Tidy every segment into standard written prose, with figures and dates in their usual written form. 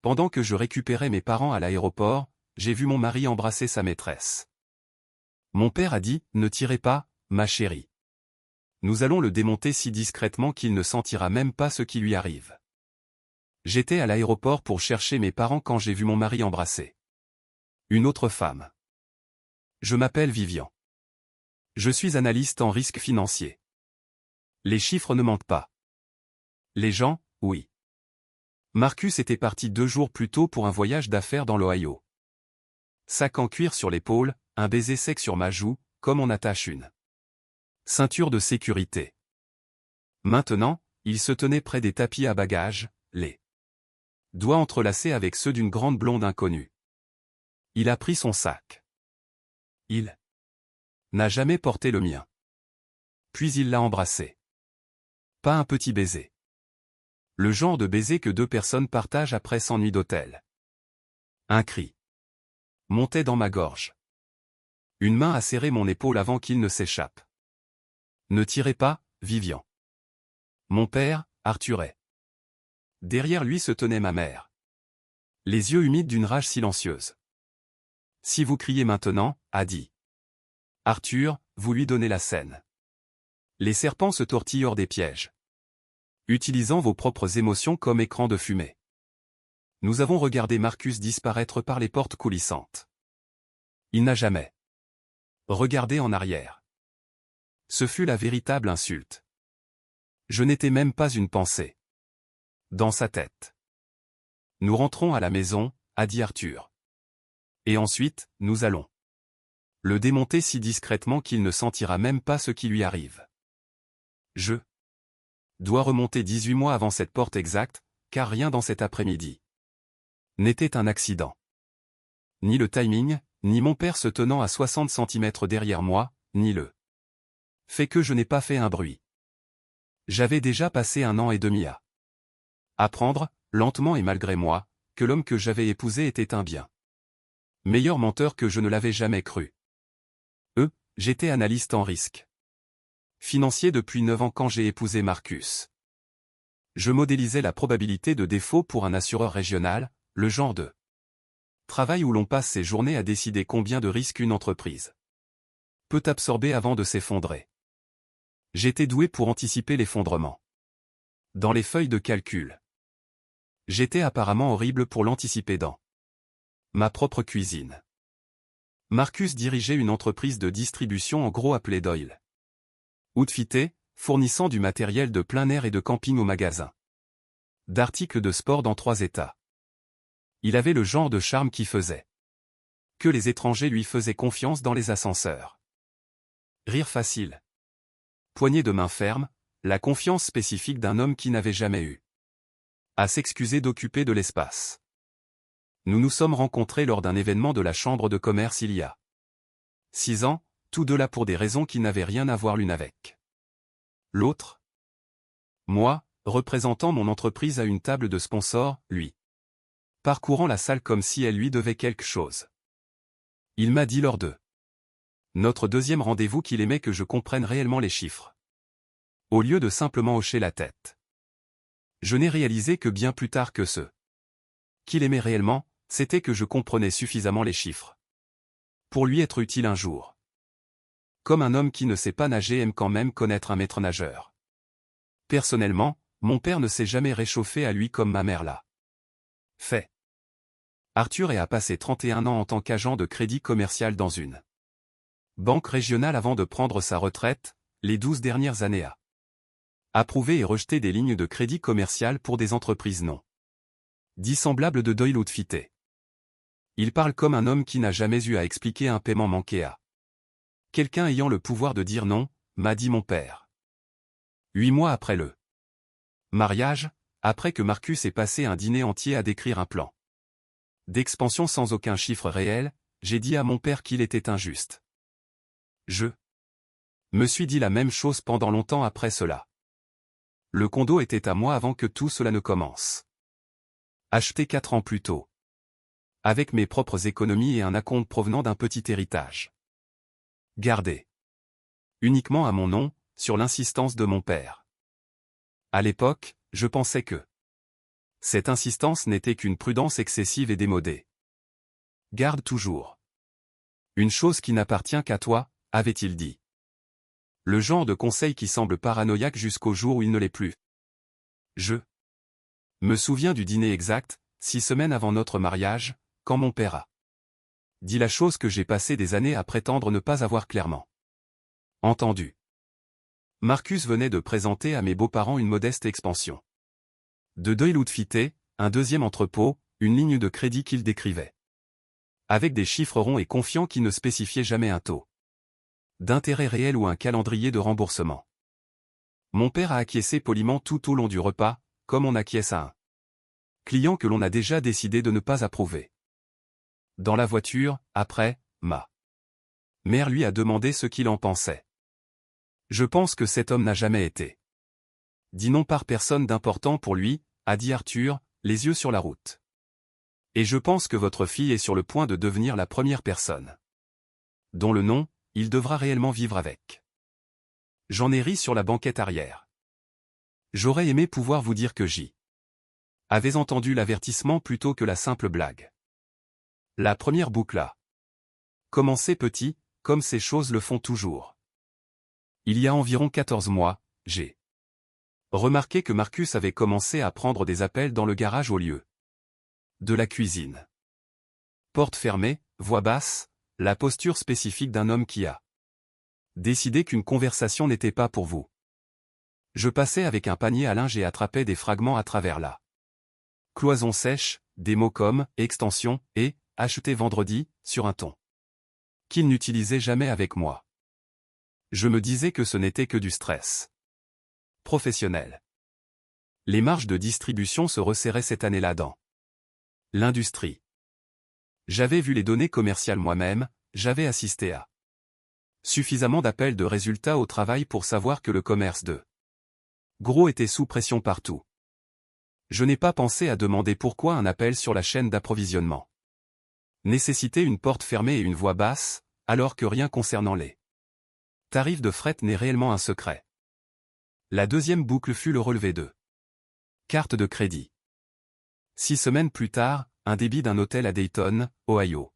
Pendant que je récupérais mes parents à l'aéroport, j'ai vu mon mari embrasser sa maîtresse. Mon père a dit, ne tirez pas, ma chérie. Nous allons le démonter si discrètement qu'il ne sentira même pas ce qui lui arrive. J'étais à l'aéroport pour chercher mes parents quand j'ai vu mon mari embrasser une autre femme. Je m'appelle Vivian. Je suis analyste en risque financier. Les chiffres ne mentent pas. Les gens, oui. Marcus était parti 2 jours plus tôt pour un voyage d'affaires dans l'Ohio. Sac en cuir sur l'épaule, un baiser sec sur ma joue, comme on attache une ceinture de sécurité. Maintenant, il se tenait près des tapis à bagages, les doigts entrelacés avec ceux d'une grande blonde inconnue. Il a pris son sac. Il n'a jamais porté le mien. Puis il l'a embrassé. Pas un petit baiser. Le genre de baiser que 2 personnes partagent après 100 nuits d'hôtel. Un cri montait dans ma gorge. Une main a serré mon épaule avant qu'il ne s'échappe. Ne tirez pas, Vivian. Mon père, Arthuret. Derrière lui se tenait ma mère. Les yeux humides d'une rage silencieuse. Si vous criez maintenant, a dit Arthur, vous lui donnez la scène. Les serpents se tortillent hors des pièges. Utilisant vos propres émotions comme écran de fumée. Nous avons regardé Marcus disparaître par les portes coulissantes. Il n'a jamais regardé en arrière. Ce fut la véritable insulte. Je n'étais même pas une pensée. Dans sa tête. Nous rentrons à la maison, a dit Arthur. Et ensuite, nous allons le démonter si discrètement qu'il ne sentira même pas ce qui lui arrive. Je dois remonter 18 mois avant cette porte exacte, car rien dans cet après-midi n'était un accident. Ni le timing, ni mon père se tenant à 60 cm derrière moi, ni le fait que je n'ai pas fait un bruit. J'avais déjà passé 1 an et demi à apprendre, lentement et malgré moi, que l'homme que j'avais épousé était un bien meilleur menteur que je ne l'avais jamais cru. J'étais analyste en risque financier depuis 9 ans quand j'ai épousé Marcus. Je modélisais la probabilité de défaut pour un assureur régional, le genre de travail où l'on passe ses journées à décider combien de risques une entreprise peut absorber avant de s'effondrer. J'étais doué pour anticiper l'effondrement. Dans les feuilles de calcul. J'étais apparemment horrible pour l'anticiper dans ma propre cuisine. Marcus dirigeait une entreprise de distribution en gros appelée Doyle Outfitté, fournissant du matériel de plein air et de camping au magasin. D'articles de sport dans 3 États. Il avait le genre de charme qui faisait que les étrangers lui faisaient confiance dans les ascenseurs. Rire facile. Poignée de main ferme, la confiance spécifique d'un homme qui n'avait jamais eu à s'excuser d'occuper de l'espace. Nous nous sommes rencontrés lors d'un événement de la Chambre de commerce il y a 6 ans, tous deux là pour des raisons qui n'avaient rien à voir l'une avec l'autre. Moi, représentant mon entreprise à une table de sponsors, lui parcourant la salle comme si elle lui devait quelque chose. Il m'a dit lors de notre 2e rendez-vous qu'il aimait que je comprenne réellement les chiffres. Au lieu de simplement hocher la tête. Je n'ai réalisé que bien plus tard que ce qu'il aimait réellement, c'était que je comprenais suffisamment les chiffres pour lui être utile un jour. Comme un homme qui ne sait pas nager aime quand même connaître un maître nageur. Personnellement, mon père ne s'est jamais réchauffé à lui comme ma mère l'a fait. Arthur a passé 31 ans en tant qu'agent de crédit commercial dans une banque régionale avant de prendre sa retraite, les 12 dernières années à approuver et rejeter des lignes de crédit commercial pour des entreprises non dissemblables de Doyle Outfitté. Il parle comme un homme qui n'a jamais eu à expliquer un paiement manqué à quelqu'un ayant le pouvoir de dire non, m'a dit mon père. 8 mois après le mariage, après que Marcus ait passé un dîner entier à décrire un plan d'expansion sans aucun chiffre réel, j'ai dit à mon père qu'il était injuste. Je me suis dit la même chose pendant longtemps après cela. Le condo était à moi avant que tout cela ne commence. Acheté 4 ans plus tôt. Avec mes propres économies et un acompte provenant d'un petit héritage. Gardé. Uniquement à mon nom, sur l'insistance de mon père. À l'époque, je pensais que Cette insistance n'était qu'une prudence excessive et démodée. Garde toujours. Une chose qui n'appartient qu'à toi, avait-il dit. Le genre de conseil qui semble paranoïaque jusqu'au jour où il ne l'est plus. Je me souviens du dîner exact, 6 semaines avant notre mariage, quand mon père a dit la chose que j'ai passé des années à prétendre ne pas avoir clairement entendu. Marcus venait de présenter à mes beaux-parents une modeste expansion de Deuil-Loutfité, un deuxième entrepôt, une ligne de crédit qu'il décrivait avec des chiffres ronds et confiants qui ne spécifiaient jamais un taux d'intérêt réel ou un calendrier de remboursement. Mon père a acquiescé poliment tout au long du repas, comme on acquiesce à un client que l'on a déjà décidé de ne pas approuver. Dans la voiture, après, ma mère lui a demandé ce qu'il en pensait. Je pense que cet homme n'a jamais été dit non par personne d'important pour lui, a dit Arthur, les yeux sur la route. Et je pense que votre fille est sur le point de devenir la première personne dont le nom, il devra réellement vivre avec. J'en ai ri sur la banquette arrière. J'aurais aimé pouvoir vous dire que j'y avais entendu l'avertissement plutôt que la simple blague. La première boucle a commencé petit, comme ces choses le font toujours. Il y a environ 14 mois, j'ai remarqué que Marcus avait commencé à prendre des appels dans le garage au lieu de la cuisine. Porte fermée, voix basse, la posture spécifique d'un homme qui a décidé qu'une conversation n'était pas pour vous. Je passais avec un panier à linge et attrapais des fragments à travers la cloison sèche, des mots comme « extension » et « acheté vendredi » sur un ton qu'il n'utilisait jamais avec moi. Je me disais que ce n'était que du stress professionnel. Les marges de distribution se resserraient cette année-là dans l'industrie. J'avais vu les données commerciales moi-même, j'avais assisté à suffisamment d'appels de résultats au travail pour savoir que le commerce de gros était sous pression partout. Je n'ai pas pensé à demander pourquoi un appel sur la chaîne d'approvisionnement nécessitait une porte fermée et une voix basse, alors que rien concernant les tarifs de fret n'est réellement un secret. La deuxième boucle fut le relevé de carte de crédit. 6 semaines plus tard, un débit d'un hôtel à Dayton, Ohio.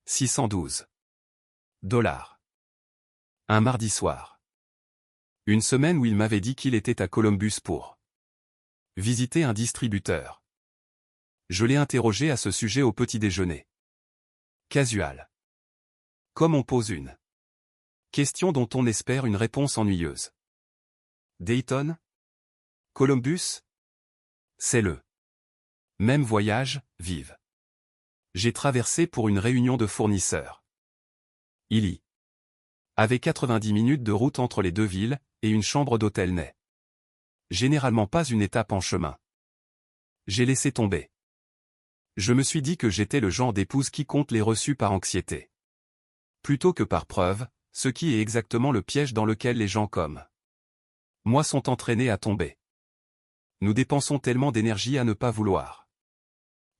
612 $. Un mardi soir. Une semaine où il m'avait dit qu'il était à Columbus pour visiter un distributeur. Je l'ai interrogé à ce sujet au petit déjeuner. Casual. Comme on pose une question dont on espère une réponse ennuyeuse. Dayton? Columbus? C'est le même voyage, vive. J'ai traversé pour une réunion de fournisseurs. Il y avait 90 minutes de route entre les deux villes, et une chambre d'hôtel n'est généralement pas une étape en chemin. J'ai laissé tomber. Je me suis dit que j'étais le genre d'épouse qui compte les reçus par anxiété plutôt que par preuve, ce qui est exactement le piège dans lequel les gens comme moi sont entraînés à tomber. Nous dépensons tellement d'énergie à ne pas vouloir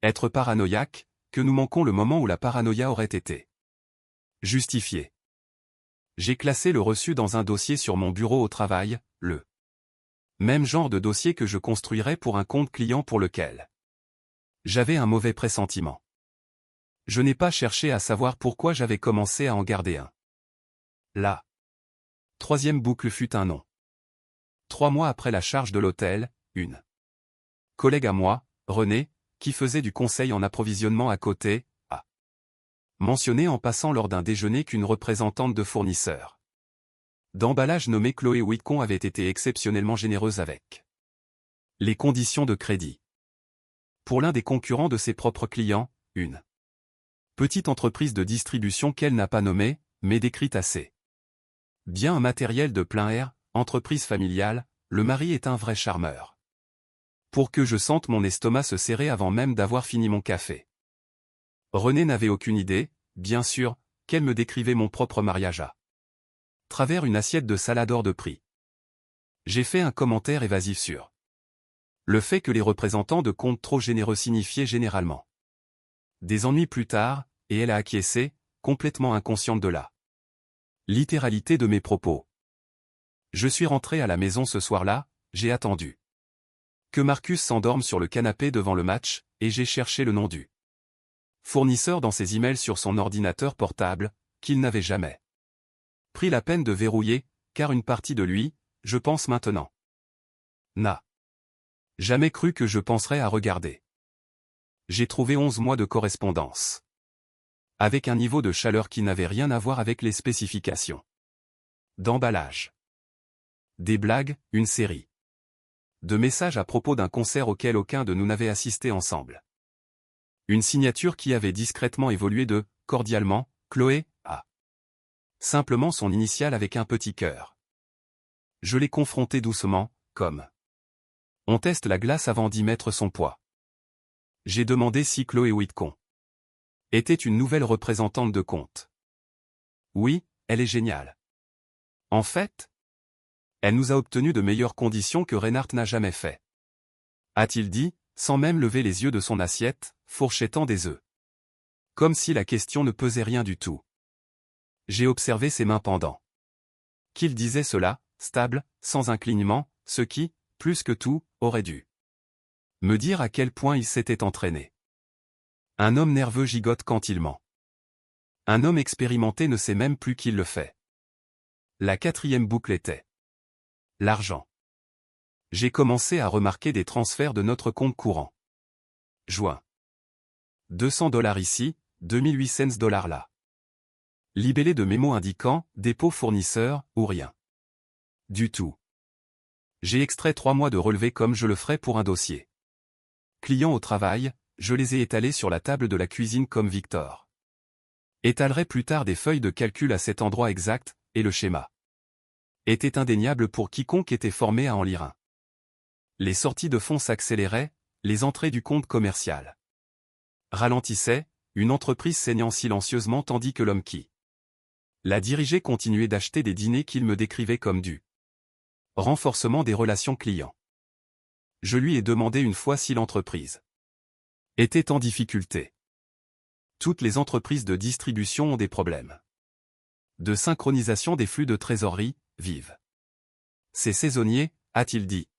être paranoïaque, que nous manquons le moment où la paranoïa aurait été justifiée. J'ai classé le reçu dans un dossier sur mon bureau au travail, le même genre de dossier que je construirais pour un compte client pour lequel j'avais un mauvais pressentiment. Je n'ai pas cherché à savoir pourquoi j'avais commencé à en garder un. La troisième boucle fut un nom. 3 mois après la charge de l'hôtel, une collègue à moi, Renée, qui faisait du conseil en approvisionnement à côté, a mentionné en passant lors d'un déjeuner qu'une représentante de fournisseur d'emballage nommée Chloé Whitcomb avait été exceptionnellement généreuse avec les conditions de crédit. Pour l'un des concurrents de ses propres clients, une petite entreprise de distribution qu'elle n'a pas nommée, mais décrite assez bien, un matériel de plein air, entreprise familiale, le mari est un vrai charmeur. Pour que je sente mon estomac se serrer avant même d'avoir fini mon café. Renée n'avait aucune idée, bien sûr, qu'elle me décrivait mon propre mariage à travers une assiette de salade hors de prix. J'ai fait un commentaire évasif sur le fait que les représentants de comptes trop généreux signifiaient généralement des ennuis plus tard, et elle a acquiescé, complètement inconsciente de la littéralité de mes propos. Je suis rentré à la maison ce soir-là, j'ai attendu Que Marcus s'endorme sur le canapé devant le match, et j'ai cherché le nom du fournisseur dans ses emails sur son ordinateur portable, qu'il n'avait jamais pris la peine de verrouiller, car une partie de lui, je pense maintenant, n'a jamais cru que je penserais à regarder. J'ai trouvé 11 mois de correspondance. Avec un niveau de chaleur qui n'avait rien à voir avec les spécifications d'emballage. Des blagues, une série de messages à propos d'un concert auquel aucun de nous n'avait assisté ensemble. Une signature qui avait discrètement évolué de « cordialement, Chloé » à simplement son initiale avec un petit cœur. Je l'ai confronté doucement, comme on teste la glace avant d'y mettre son poids. J'ai demandé si Chloé Whitcomb était une nouvelle représentante de compte. Oui, elle est géniale. En fait, elle nous a obtenu de meilleures conditions que Reinhardt n'a jamais fait. A-t-il dit, sans même lever les yeux de son assiette, fourchettant des œufs. Comme si la question ne pesait rien du tout. J'ai observé ses mains pendant qu'il disait cela, stable, sans un clignement, ce qui, plus que tout, aurait dû me dire à quel point il s'était entraîné. Un homme nerveux gigote quand il ment. Un homme expérimenté ne sait même plus qu'il le fait. La quatrième boucle était l'argent. J'ai commencé à remarquer des transferts de notre compte courant. Juin. $200 ici, 2800 $ là. Libellé de mémo indiquant « dépôt fournisseur » ou rien. Du tout. J'ai extrait 3 mois de relevés comme je le ferais pour un dossier client au travail, je les ai étalés sur la table de la cuisine comme Victor étalerait plus tard des feuilles de calcul à cet endroit exact, et le schéma était indéniable pour quiconque était formé à en lire un. Les sorties de fonds s'accéléraient, les entrées du compte commercial ralentissaient, une entreprise saignant silencieusement tandis que l'homme qui la dirigeait continuait d'acheter des dîners qu'il me décrivait comme du renforcement des relations clients. Je lui ai demandé une fois si l'entreprise était en difficulté. Toutes les entreprises de distribution ont des problèmes de synchronisation des flux de trésorerie, vive. C'est saisonnier, a-t-il dit.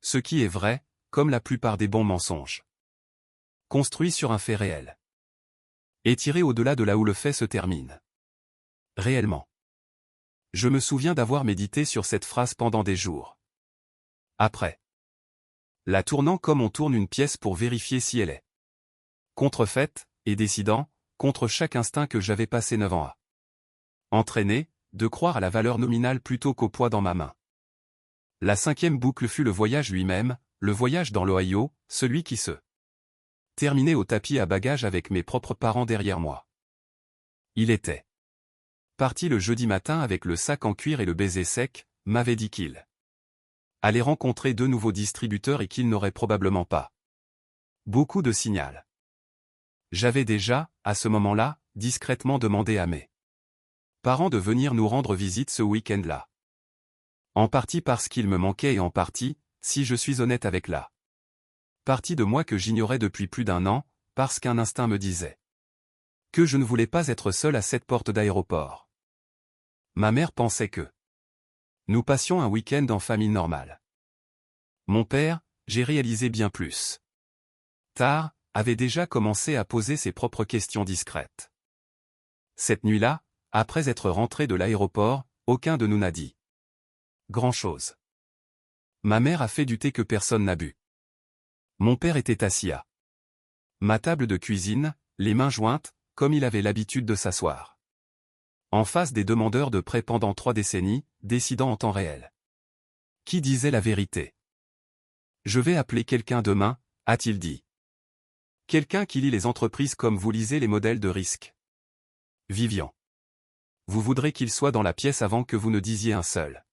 Ce qui est vrai, comme la plupart des bons mensonges. Construit sur un fait réel. Et tiré au-delà de là où le fait se termine. Réellement. Je me souviens d'avoir médité sur cette phrase pendant des jours. Après. La tournant comme on tourne une pièce pour vérifier si elle est contrefaite, et décidant, contre chaque instinct que j'avais passé 9 ans à entraîner, de croire à la valeur nominale plutôt qu'au poids dans ma main. La 5e boucle fut le voyage lui-même, le voyage dans l'Ohio, celui qui se terminait au tapis à bagages avec mes propres parents derrière moi. Il était parti le jeudi matin avec le sac en cuir et le baiser sec, m'avait dit qu'il allait rencontrer 2 nouveaux distributeurs et qu'il n'aurait probablement pas beaucoup de signal. J'avais déjà, à ce moment-là, discrètement demandé à mes parents de venir nous rendre visite ce week-end-là. En partie parce qu'il me manquait et en partie, si je suis honnête avec la partie de moi que j'ignorais depuis plus d'1 an, parce qu'un instinct me disait que je ne voulais pas être seul à cette porte d'aéroport. Ma mère pensait que nous passions un week-end en famille normale. Mon père, j'ai réalisé bien plus tard, avait déjà commencé à poser ses propres questions discrètes. Cette nuit-là, après être rentré de l'aéroport, aucun de nous n'a dit grand-chose. Ma mère a fait du thé que personne n'a bu. Mon père était assis à ma table de cuisine, les mains jointes, comme il avait l'habitude de s'asseoir en face des demandeurs de prêts pendant 3 décennies, décidant en temps réel. Qui disait la vérité? Je vais appeler quelqu'un demain, a-t-il dit. Quelqu'un qui lit les entreprises comme vous lisez les modèles de risque. Vivian. Vous voudrez qu'il soit dans la pièce avant que vous ne disiez un seul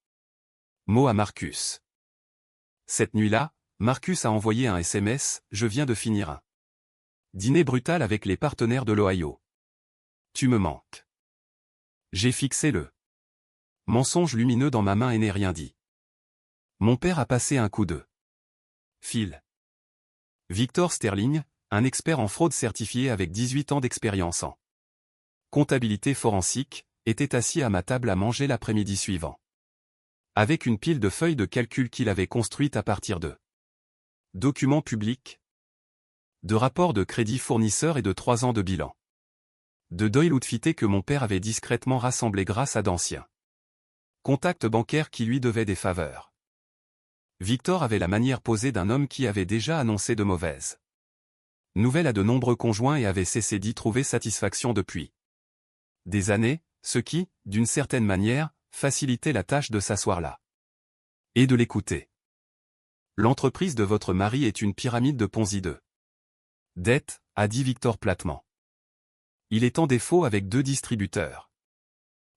mot à Marcus. Cette nuit-là, Marcus a envoyé un SMS, je viens de finir un dîner brutal avec les partenaires de l'Ohio. Tu me manques. J'ai fixé le mensonge lumineux dans ma main et n'ai rien dit. Mon père a passé un coup de fil. Victor Sterling, un expert en fraude certifié avec 18 ans d'expérience en comptabilité forensique, était assis à ma table à manger l'après-midi suivant. Avec une pile de feuilles de calcul qu'il avait construite à partir de Documents publics. De rapports de crédit fournisseurs et de 3 ans de bilan. De Doyle outfité que mon père avait discrètement rassemblé grâce à d'anciens contacts bancaires qui lui devaient des faveurs. Victor avait la manière posée d'un homme qui avait déjà annoncé de mauvaises nouvelles à de nombreux conjoints et avait cessé d'y trouver satisfaction depuis des années, ce qui, d'une certaine manière, facilitait la tâche de s'asseoir là et de l'écouter. L'entreprise de votre mari est une pyramide de Ponzi de dettes, a dit Victor platement. Il est en défaut avec 2 distributeurs.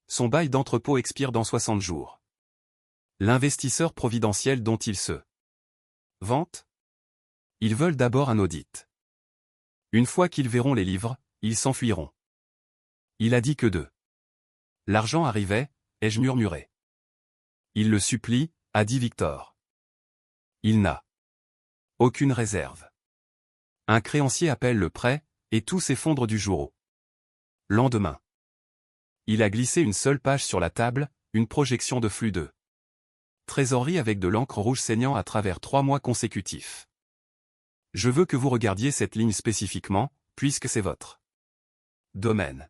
Son bail d'entrepôt expire dans 60 jours. L'investisseur providentiel dont il se vante? Ils veulent d'abord un audit. Une fois qu'ils verront les livres, ils s'enfuiront. Il a dit que de l'argent arrivait, ai-je murmuré. Il le supplie, a dit Victor. Il n'a aucune réserve. Un créancier appelle le prêt, et tout s'effondre du jour au lendemain. Il a glissé une seule page sur la table, une projection de flux de trésorerie avec de l'encre rouge saignant à travers 3 mois consécutifs. Je veux que vous regardiez cette ligne spécifiquement, puisque c'est votre domaine.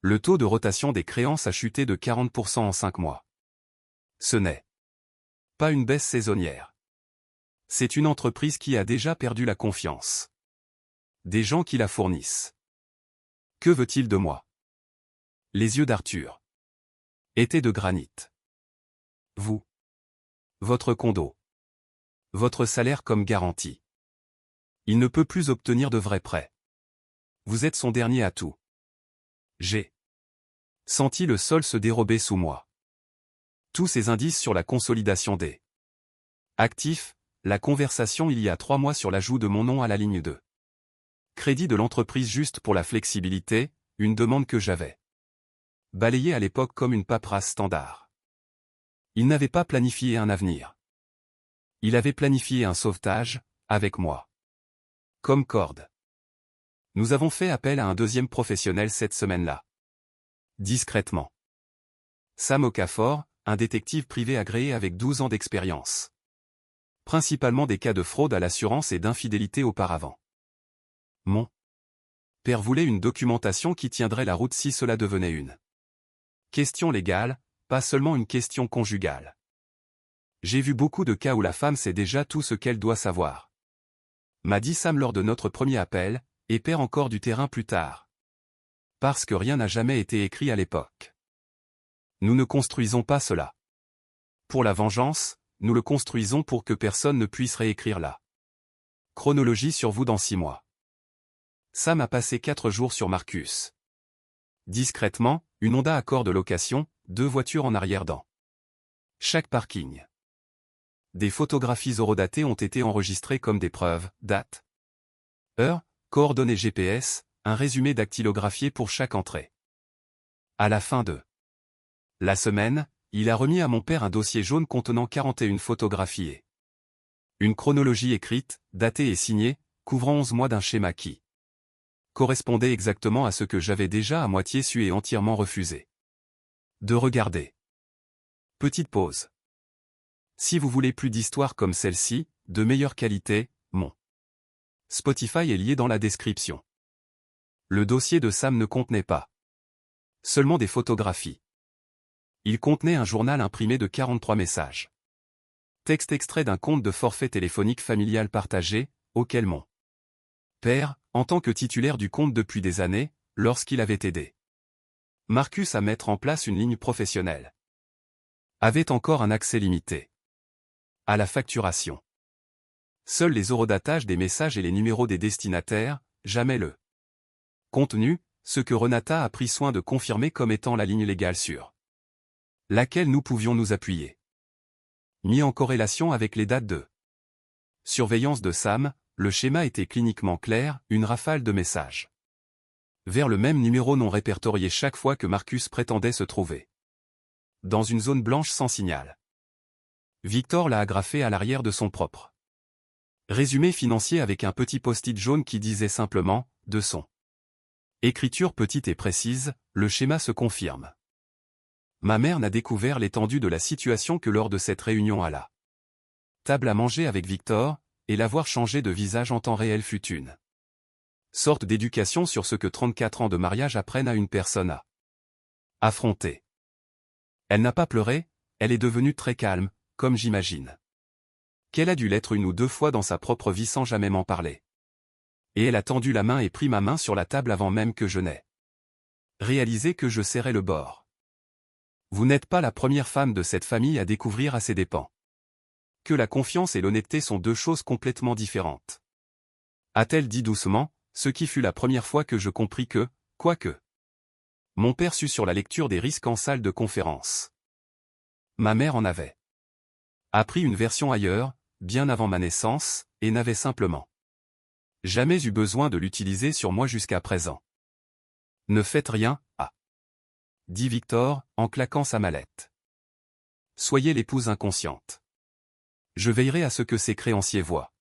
Le taux de rotation des créances a chuté de 40% en 5 mois. Ce n'est pas une baisse saisonnière. C'est une entreprise qui a déjà perdu la confiance des gens qui la fournissent. Que veut-il de moi? Les yeux d'Arthur étaient de granit. Vous. Votre condo. Votre salaire comme garantie. Il ne peut plus obtenir de vrais prêts. Vous êtes son dernier atout. J'ai senti le sol se dérober sous moi. Tous ces indices sur la consolidation des actifs, la conversation il y a 3 mois sur l'ajout de mon nom à la ligne 2. Crédit de l'entreprise juste pour la flexibilité, une demande que j'avais balayée à l'époque comme une paperasse standard. Il n'avait pas planifié un avenir. Il avait planifié un sauvetage, avec moi. Comme corde. Nous avons fait appel à un deuxième professionnel cette semaine-là. Discrètement. Sam Okafor, un détective privé agréé avec 12 ans d'expérience. Principalement des cas de fraude à l'assurance et d'infidélité auparavant. Mon père voulait une documentation qui tiendrait la route si cela devenait une question légale, pas seulement une question conjugale. J'ai vu beaucoup de cas où la femme sait déjà tout ce qu'elle doit savoir. M'a dit Sam lors de notre premier appel, et perd encore du terrain plus tard. Parce que rien n'a jamais été écrit à l'époque. Nous ne construisons pas cela pour la vengeance, nous le construisons pour que personne ne puisse réécrire la chronologie sur vous dans 6 mois. Sam a passé 4 jours sur Marcus. Discrètement, une Honda Accord de location, 2 voitures en arrière dans chaque parking. Des photographies horodatées ont été enregistrées comme des preuves, date, heure, coordonnées GPS, un résumé dactylographié pour chaque entrée. À la fin de la semaine, il a remis à mon père un dossier jaune contenant 41 photographies et une chronologie écrite, datée et signée, couvrant 11 mois d'un schéma qui correspondait exactement à ce que j'avais déjà à moitié su et entièrement refusé de regarder. Petite pause. Si vous voulez plus d'histoires comme celle-ci, de meilleure qualité, mon Spotify est lié dans la description. Le dossier de Sam ne contenait pas seulement des photographies. Il contenait un journal imprimé de 43 messages. Texte extrait d'un compte de forfait téléphonique familial partagé, auquel mon père, en tant que titulaire du compte depuis des années, lorsqu'il avait aidé Marcus à mettre en place une ligne professionnelle, avait encore un accès limité à la facturation. Seuls les horodatages des messages et les numéros des destinataires, jamais le contenu, ce que Renata a pris soin de confirmer comme étant la ligne légale sur laquelle nous pouvions nous appuyer. Mis en corrélation avec les dates de surveillance de Sam, le schéma était cliniquement clair, une rafale de messages vers le même numéro non répertorié chaque fois que Marcus prétendait se trouver dans une zone blanche sans signal. Victor l'a agrafé à l'arrière de son propre résumé financier avec un petit post-it jaune qui disait simplement, de son écriture petite et précise, le schéma se confirme. Ma mère n'a découvert l'étendue de la situation que lors de cette réunion à la table à manger avec Victor, et l'avoir changé de visage en temps réel fut une sorte d'éducation sur ce que 34 ans de mariage apprennent à une personne à affronter. Elle n'a pas pleuré, elle est devenue très calme, comme j'imagine qu'elle a dû l'être une ou deux fois dans sa propre vie sans jamais m'en parler. Et elle a tendu la main et pris ma main sur la table avant même que je n'aie réalisé que je serrais le bord. Vous n'êtes pas la première femme de cette famille à découvrir à ses dépens que la confiance et l'honnêteté sont deux choses complètement différentes. A-t-elle dit doucement, ce qui fut la première fois que je compris que, quoique mon père sut sur la lecture des risques en salle de conférence, ma mère en avait appris une version ailleurs, bien avant ma naissance, et n'avait simplement jamais eu besoin de l'utiliser sur moi jusqu'à présent. Ne faites rien, dit Victor, en claquant sa mallette. Soyez l'épouse inconsciente. Je veillerai à ce que ces créanciers voient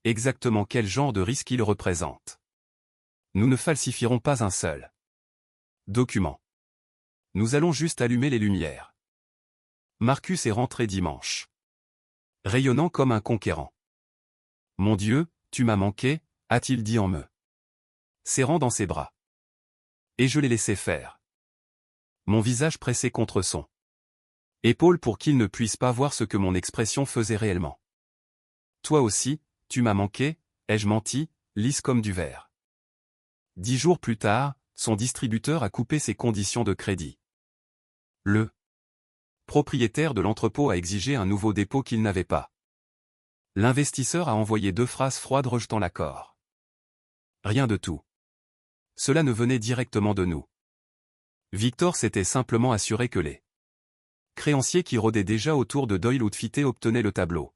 exactement quel genre de risque ils représentent. Nous ne falsifierons pas un seul document. Nous allons juste allumer les lumières. Marcus est rentré dimanche, rayonnant comme un conquérant. Mon Dieu, tu m'as manqué, a-t-il dit en me serrant dans ses bras. Et je l'ai laissé faire. Mon visage pressé contre son épaule pour qu'il ne puisse pas voir ce que mon expression faisait réellement. Toi aussi, tu m'as manqué, ai-je menti, lisse comme du verre. 10 jours plus tard, son distributeur a coupé ses conditions de crédit. Le propriétaire de l'entrepôt a exigé un nouveau dépôt qu'il n'avait pas. L'investisseur a envoyé 2 phrases froides rejetant l'accord. Rien de tout. Cela ne venait directement de nous. Victor s'était simplement assuré que les créanciers qui rôdaient déjà autour de Doyle Outfitté obtenaient le tableau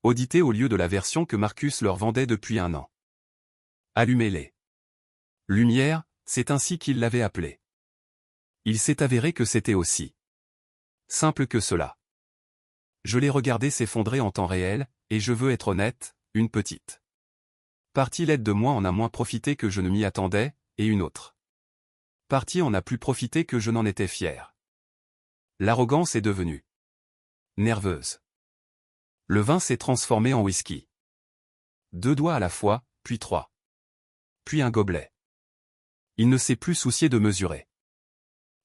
audité au lieu de la version que Marcus leur vendait depuis 1 an. Allumez les lumières, c'est ainsi qu'il l'avait appelé. Il s'est avéré que c'était aussi simple que cela. Je l'ai regardé s'effondrer en temps réel, et je veux être honnête, une petite partie laide de moi en a moins profité que je ne m'y attendais, et une autre partie en a plus profité que je n'en étais fier. L'arrogance est devenue nerveuse. Le vin s'est transformé en whisky. 2 doigts à la fois, puis 3. Puis un gobelet. Il ne s'est plus soucié de mesurer.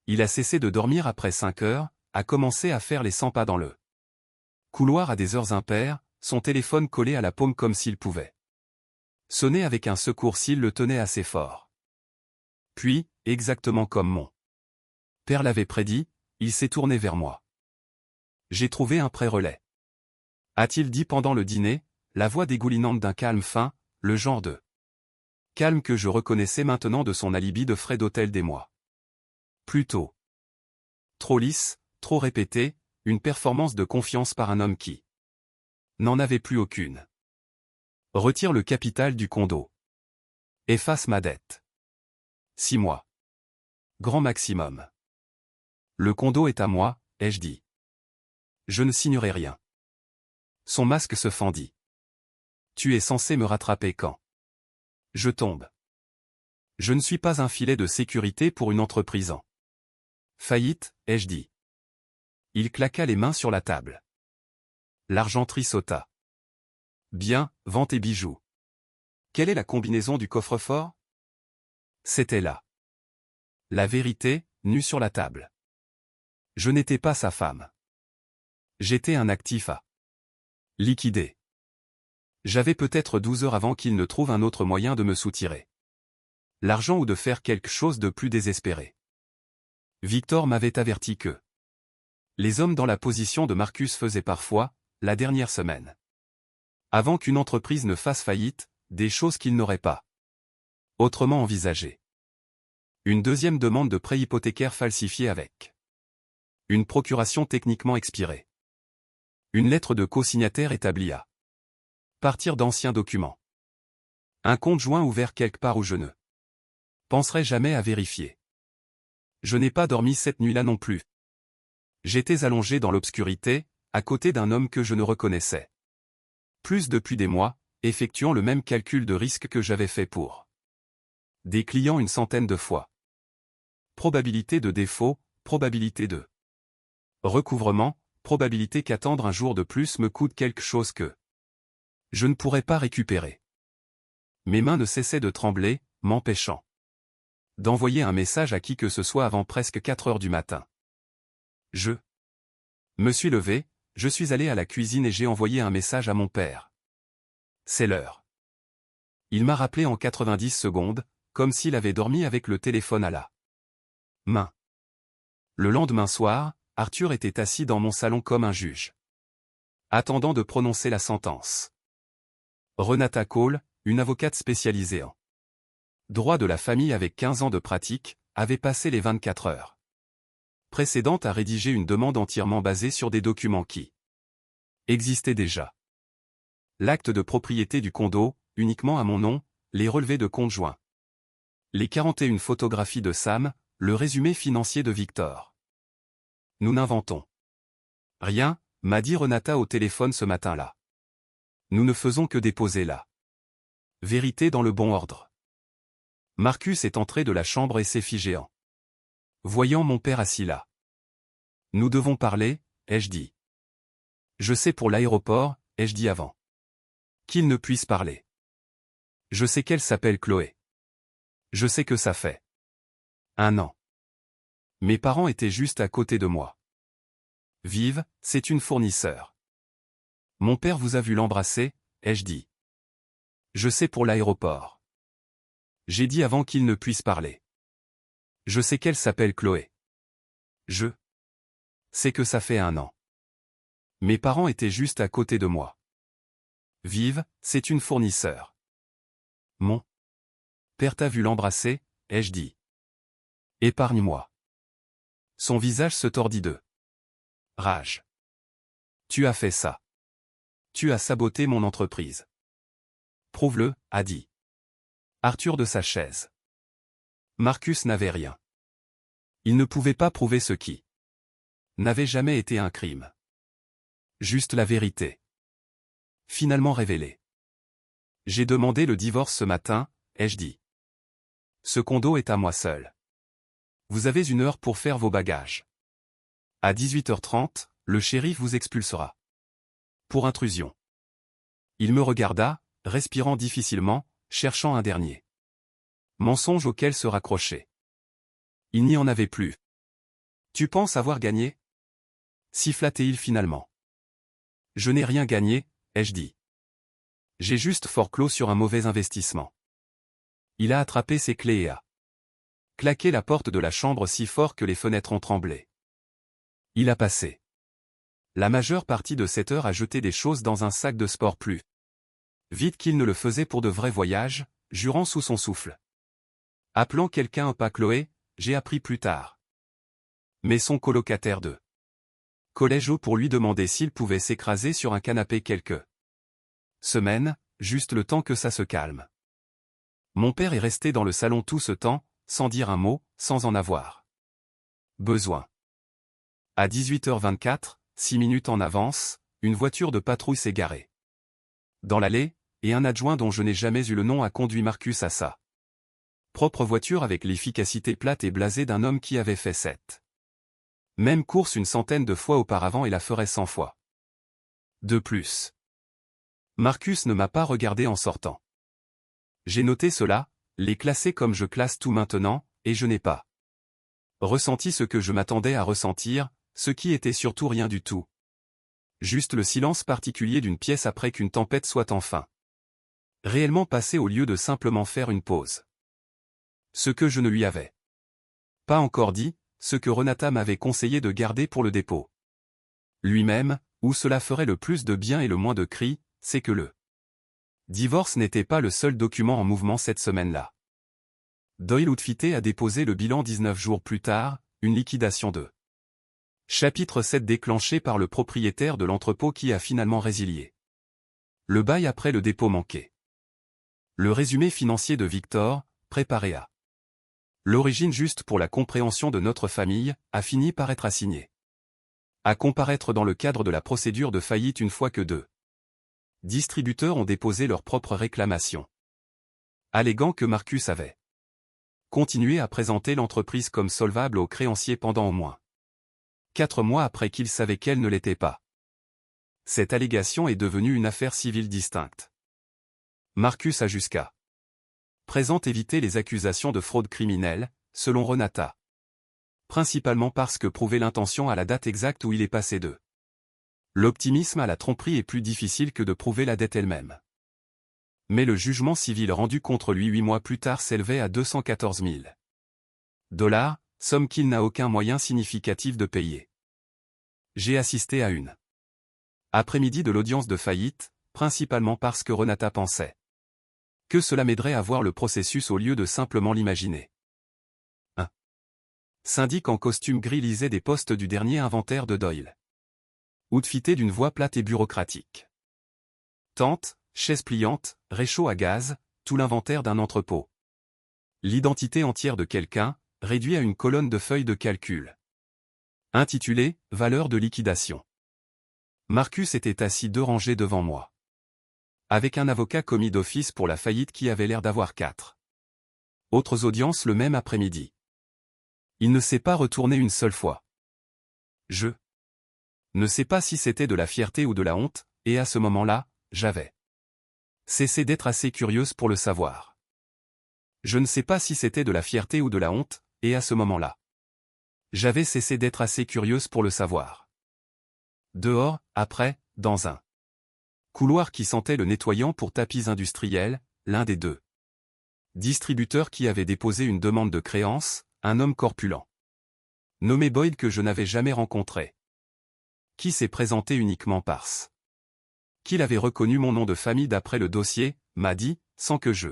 Il a cessé de dormir après 5 heures, a commencé à faire les 100 pas dans le couloir à des heures impaires, son téléphone collé à la paume comme s'il pouvait sonner avec un secours s'il le tenait assez fort. Puis, exactement comme mon père l'avait prédit, il s'est tourné vers moi. J'ai trouvé un pré-relais, a-t-il dit pendant le dîner, la voix dégoulinante d'un calme fin, le genre de calme que je reconnaissais maintenant de son alibi de frais d'hôtel des mois. Plutôt trop lisse, trop répété, une performance de confiance par un homme qui n'en avait plus aucune. Retire le capital du condo. Efface ma dette. 6 mois. Grand maximum. Le condo est à moi, ai-je dit. Je ne signerai rien. Son masque se fendit. Tu es censé me rattraper quand je tombe. Je ne suis pas un filet de sécurité pour une entreprise en faillite, ai-je dit. Il claqua les mains sur la table. L'argenterie sauta. Bien, vends tes bijoux. Quelle est la combinaison du coffre-fort? C'était là. La vérité, nue sur la table. Je n'étais pas sa femme. J'étais un actif à liquider. J'avais peut-être 12 heures avant qu'il ne trouve un autre moyen de me soutirer l'argent ou de faire quelque chose de plus désespéré. Victor m'avait averti que les hommes dans la position de Marcus faisaient parfois, la dernière semaine, avant qu'une entreprise ne fasse faillite, des choses qu'ils n'auraient pas autrement envisagées. Une deuxième demande de prêt hypothécaire falsifiée avec une procuration techniquement expirée. Une lettre de co-signataire établie à partir d'anciens documents. Un compte joint ouvert quelque part où je ne penserai jamais à vérifier. Je n'ai pas dormi cette nuit-là non plus. J'étais allongé dans l'obscurité, à côté d'un homme que je ne reconnaissais plus depuis des mois, effectuant le même calcul de risque que j'avais fait pour des clients une centaine de fois. Probabilité de défaut, probabilité de recouvrement, probabilité qu'attendre un jour de plus me coûte quelque chose que Je ne pourrais pas récupérer. Mes mains ne cessaient de trembler, m'empêchant d'envoyer un message à qui que ce soit avant presque 4 heures du matin. Je me suis levé, je suis allé à la cuisine et j'ai envoyé un message à mon père. C'est l'heure. Il m'a rappelé en 90 secondes, comme s'il avait dormi avec le téléphone à la main. Le lendemain soir, Arthur était assis dans mon salon comme un juge, attendant de prononcer la sentence. Renata Cole, une avocate spécialisée en droit de la famille avec 15 ans de pratique, avait passé les 24 heures précédentes à rédiger une demande entièrement basée sur des documents qui existaient déjà. L'acte de propriété du condo, uniquement à mon nom, les relevés de compte joints, les 41 photographies de Sam, le résumé financier de Victor. Nous n'inventons rien, m'a dit Renata au téléphone ce matin-là. Nous ne faisons que déposer la vérité dans le bon ordre. Marcus est entré de la chambre et s'est figé en voyant mon père assis là. Nous devons parler, ai-je dit. Je sais pour l'aéroport, ai-je dit avant qu'il ne puisse parler. Je sais qu'elle s'appelle Chloé. Je sais que ça fait 1 an. Mes parents étaient juste à côté de moi. Vive, c'est une fournisseur. Mon père vous a vu l'embrasser, ai-je dit. Je sais pour l'aéroport. J'ai dit avant qu'il ne puisse parler. Je sais qu'elle s'appelle Chloé. Je sais que ça fait 1 an. Mes parents étaient juste à côté de moi. Vive, c'est une fournisseur. Mon père t'a vu l'embrasser, ai-je dit. Épargne-moi. Son visage se tordit de rage. Tu as fait ça. Tu as saboté mon entreprise. Prouve-le, a dit Arthur de sa chaise. Marcus n'avait rien. Il ne pouvait pas prouver ce qui n'avait jamais été un crime. Juste la vérité. Finalement révélée. J'ai demandé le divorce ce matin, ai-je dit. Ce condo est à moi seul. Vous avez 1 heure pour faire vos bagages. À 18h30, le shérif vous expulsera. Pour intrusion. Il me regarda, respirant difficilement, cherchant un dernier mensonge auquel se raccrocher. Il n'y en avait plus. Tu penses avoir gagné? Siffla-t-il finalement. Je n'ai rien gagné, ai-je dit. J'ai juste forclos sur un mauvais investissement. Il a attrapé ses clés et a claqué la porte de la chambre si fort que les fenêtres ont tremblé. Il a passé la majeure partie de cette heure à jeter des choses dans un sac de sport plus vite qu'il ne le faisait pour de vrais voyages, jurant sous son souffle. Appelant quelqu'un pas Chloé, j'ai appris plus tard. Mais son colocataire de collège pour lui demander s'il pouvait s'écraser sur un canapé quelques semaines, juste le temps que ça se calme. Mon père est resté dans le salon tout ce temps, sans dire un mot, sans en avoir besoin. À 18h24, 6 minutes en avance, une voiture de patrouille s'est garée dans l'allée, et un adjoint dont je n'ai jamais eu le nom a conduit Marcus à sa propre voiture avec l'efficacité plate et blasée d'un homme qui avait fait cette même course une centaine de fois auparavant et la ferait 100 fois. De plus. Marcus ne m'a pas regardé en sortant. J'ai noté cela, les classer comme je classe tout maintenant, et je n'ai pas ressenti ce que je m'attendais à ressentir, ce qui était surtout rien du tout. Juste le silence particulier d'une pièce après qu'une tempête soit enfin réellement passée au lieu de simplement faire une pause. Ce que je ne lui avais pas encore dit, ce que Renata m'avait conseillé de garder pour le dépôt. Lui-même, où cela ferait le plus de bien et le moins de cris, c'est que le divorce n'était pas le seul document en mouvement cette semaine-là. Doyle Outfité a déposé le bilan 19 jours plus tard, une liquidation de Chapitre 7 déclenché par le propriétaire de l'entrepôt qui a finalement résilié le bail après le dépôt manqué. Le résumé financier de Victor, préparé à l'origine juste pour la compréhension de notre famille, a fini par être assigné à comparaître dans le cadre de la procédure de faillite une fois que 2 distributeurs ont déposé leur propre réclamation, alléguant que Marcus avait continué à présenter l'entreprise comme solvable aux créanciers pendant au moins 4 mois après qu'il savait qu'elle ne l'était pas. Cette allégation est devenue une affaire civile distincte. Marcus a jusqu'à présent évité les accusations de fraude criminelle, selon Renata. Principalement parce que prouver l'intention à la date exacte où il est passé de l'optimisme à la tromperie est plus difficile que de prouver la dette elle-même. Mais le jugement civil rendu contre lui 8 mois plus tard s'élevait à 214 000 $, somme qu'il n'a aucun moyen significatif de payer. J'ai assisté à une après-midi de l'audience de faillite, principalement parce que Renata pensait que cela m'aiderait à voir le processus au lieu de simplement l'imaginer. Un syndic en costume gris lisait des postes du dernier inventaire de Doyle. Outfité d'une voix plate et bureaucratique. Tente, chaise pliante, réchaud à gaz, tout l'inventaire d'un entrepôt. L'identité entière de quelqu'un, réduit à une colonne de feuilles de calcul. Intitulée « Valeur de liquidation ». Marcus était assis 2 rangées devant moi. Avec un avocat commis d'office pour la faillite qui avait l'air d'avoir 4 autres audiences le même après-midi. Il ne s'est pas retourné une seule fois. Je ne sais pas si c'était de la fierté ou de la honte, et à ce moment-là, j'avais cessé d'être assez curieuse pour le savoir. Je ne sais pas si c'était de la fierté ou de la honte, et à ce moment-là, j'avais cessé d'être assez curieuse pour le savoir. Dehors, après, dans un couloir qui sentait le nettoyant pour tapis industriels, l'un des 2 distributeurs qui avait déposé une demande de créance, un homme corpulent, nommé Boyd que je n'avais jamais rencontré, qui s'est présenté uniquement parce qu'il avait reconnu mon nom de famille d'après le dossier, m'a dit, sans que je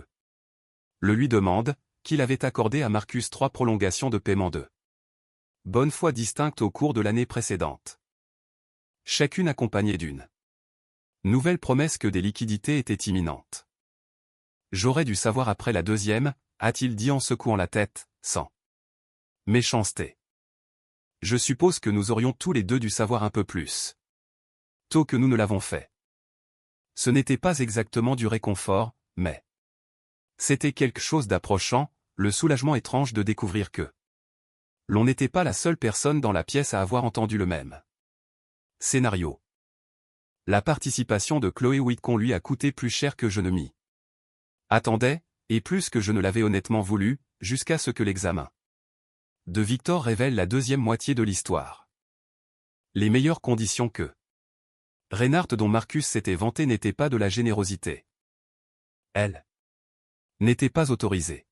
le lui demande, qu'il avait accordé à Marcus 3 prolongations de paiement de bonne foi distinctes au cours de l'année précédente. Chacune accompagnée d'une nouvelle promesse que des liquidités étaient imminentes. J'aurais dû savoir après la deuxième, a-t-il dit en secouant la tête, sans méchanceté. Je suppose que nous aurions tous les deux dû savoir un peu plus tôt que nous ne l'avons fait. Ce n'était pas exactement du réconfort, mais c'était quelque chose d'approchant, le soulagement étrange de découvrir que l'on n'était pas la seule personne dans la pièce à avoir entendu le même scénario. La participation de Chloé Whitcomb lui a coûté plus cher que je ne m'y attendais, et plus que je ne l'avais honnêtement voulu, jusqu'à ce que l'examen de Victor révèle la deuxième moitié de l'histoire. Les meilleures conditions que Reinhardt dont Marcus s'était vanté n'étaient pas de la générosité. Elle n'était pas autorisée.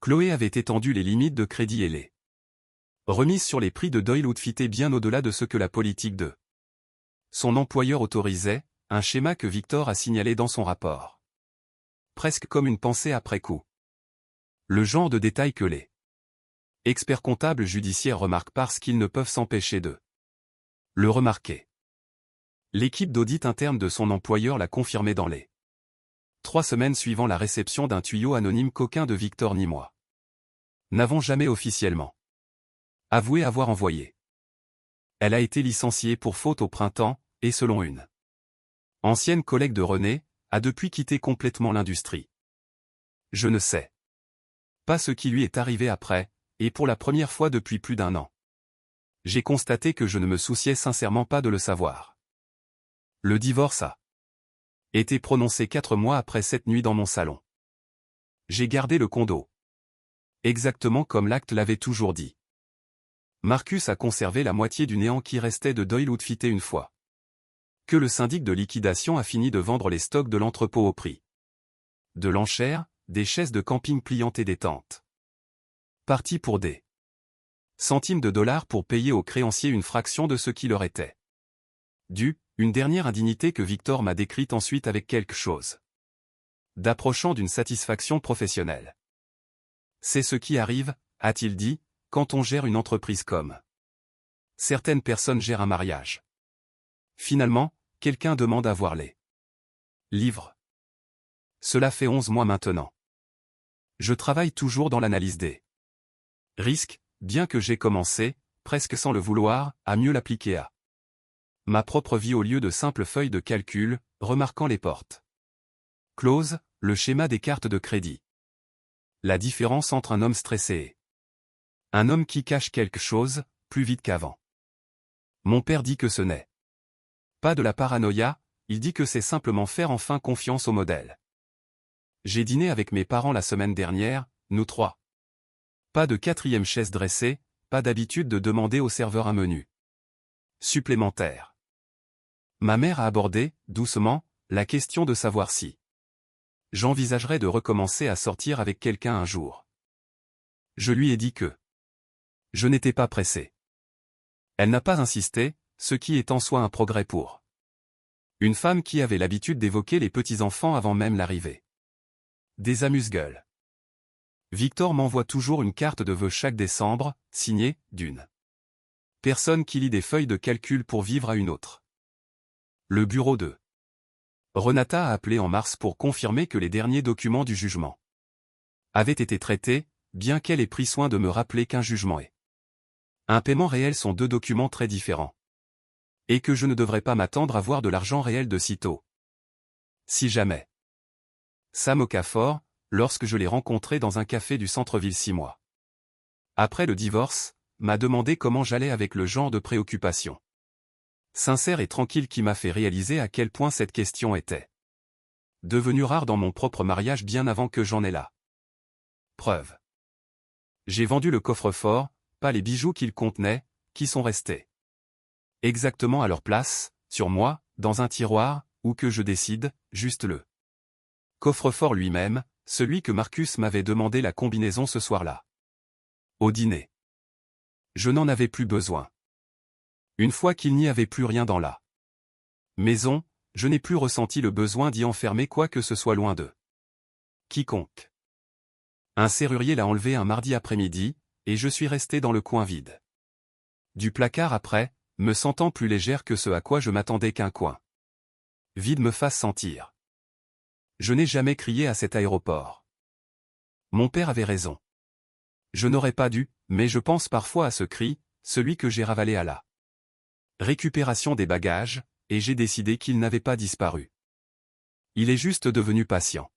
Chloé avait étendu les limites de crédit et les remises sur les prix de Doyle outfitaient bien au-delà de ce que la politique de son employeur autorisait, un schéma que Victor a signalé dans son rapport. Presque comme une pensée après coup. Le genre de détail que les experts comptables judiciaires remarquent parce qu'ils ne peuvent s'empêcher de le remarquer. L'équipe d'audit interne de son employeur l'a confirmé dans les 3 semaines suivant la réception d'un tuyau anonyme qu'aucun de Victor ni moi n'avons jamais officiellement avoué avoir envoyé. Elle a été licenciée pour faute au printemps, et selon une ancienne collègue de René, a depuis quitté complètement l'industrie. Je ne sais pas ce qui lui est arrivé après, et pour la première fois depuis plus d'1 an. J'ai constaté que je ne me souciais sincèrement pas de le savoir. Le divorce a été prononcé 4 mois après cette nuit dans mon salon. J'ai gardé le condo. Exactement comme l'acte l'avait toujours dit. Marcus a conservé la moitié du néant qui restait de Doyle outfité une fois que le syndic de liquidation a fini de vendre les stocks de l'entrepôt au prix de l'enchère, des chaises de camping pliantes et des tentes. Parti pour des centimes de dollars pour payer aux créanciers une fraction de ce qui leur était dû, une dernière indignité que Victor m'a décrite ensuite avec quelque chose d'approchant d'une satisfaction professionnelle. C'est ce qui arrive, a-t-il dit, quand on gère une entreprise comme certaines personnes gèrent un mariage. Finalement, quelqu'un demande à voir les livres. Cela fait 11 mois maintenant. Je travaille toujours dans l'analyse des risques, bien que j'ai commencé, presque sans le vouloir, à mieux l'appliquer à ma propre vie au lieu de simples feuilles de calcul, remarquant les portes closes, le schéma des cartes de crédit. La différence entre un homme stressé et un homme qui cache quelque chose, plus vite qu'avant. Mon père dit que ce n'est Pas de la paranoïa, il dit que c'est simplement faire enfin confiance au modèle. J'ai dîné avec mes parents la semaine dernière, nous trois. Pas de quatrième chaise dressée, pas d'habitude de demander au serveur un menu supplémentaire. Ma mère a abordé, doucement, la question de savoir si j'envisagerais de recommencer à sortir avec quelqu'un un jour. Je lui ai dit que je n'étais pas pressé. Elle n'a pas insisté, ce qui est en soi un progrès pour une femme qui avait l'habitude d'évoquer les petits-enfants avant même l'arrivée des amuse-gueules. Victor m'envoie toujours une carte de vœux chaque décembre, signée d'une personne qui lit des feuilles de calcul pour vivre à une autre. Le bureau de Renata a appelé en mars pour confirmer que les derniers documents du jugement avaient été traités, bien qu'elle ait pris soin de me rappeler qu'un jugement et un paiement réel sont deux documents très différents. Et que je ne devrais pas m'attendre à voir de l'argent réel de sitôt. Si jamais. Sam Okafor, lorsque je l'ai rencontré dans un café du centre-ville 6 mois après le divorce, m'a demandé comment j'allais avec le genre de préoccupation sincère et tranquille qui m'a fait réaliser à quel point cette question était devenue rare dans mon propre mariage bien avant que j'en ai la preuve. J'ai vendu le coffre-fort, pas les bijoux qu'il contenait, qui sont restés exactement à leur place, sur moi, dans un tiroir, ou que je décide, juste le coffre-fort lui-même, celui que Marcus m'avait demandé la combinaison ce soir-là. Au dîner. Je n'en avais plus besoin. Une fois qu'il n'y avait plus rien dans la maison, je n'ai plus ressenti le besoin d'y enfermer quoi que ce soit loin d'eux. Quiconque. Un serrurier l'a enlevé un mardi après-midi, et je suis resté dans le coin vide du placard après, me sentant plus légère que ce à quoi je m'attendais qu'un coin vide me fasse sentir. Je n'ai jamais crié à cet aéroport. Mon père avait raison. Je n'aurais pas dû, mais je pense parfois à ce cri, celui que j'ai ravalé à la récupération des bagages, et j'ai décidé qu'il n'avait pas disparu. Il est juste devenu patient.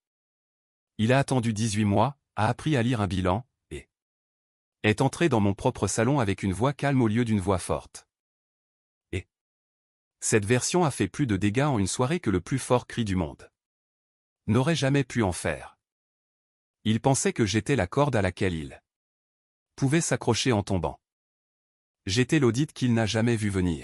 Il a attendu 18 mois, a appris à lire un bilan, et est entré dans mon propre salon avec une voix calme au lieu d'une voix forte. Et cette version a fait plus de dégâts en une soirée que le plus fort cri du monde n'aurait jamais pu en faire. Il pensait que j'étais la corde à laquelle il pouvait s'accrocher en tombant. J'étais l'audite qu'il n'a jamais vu venir.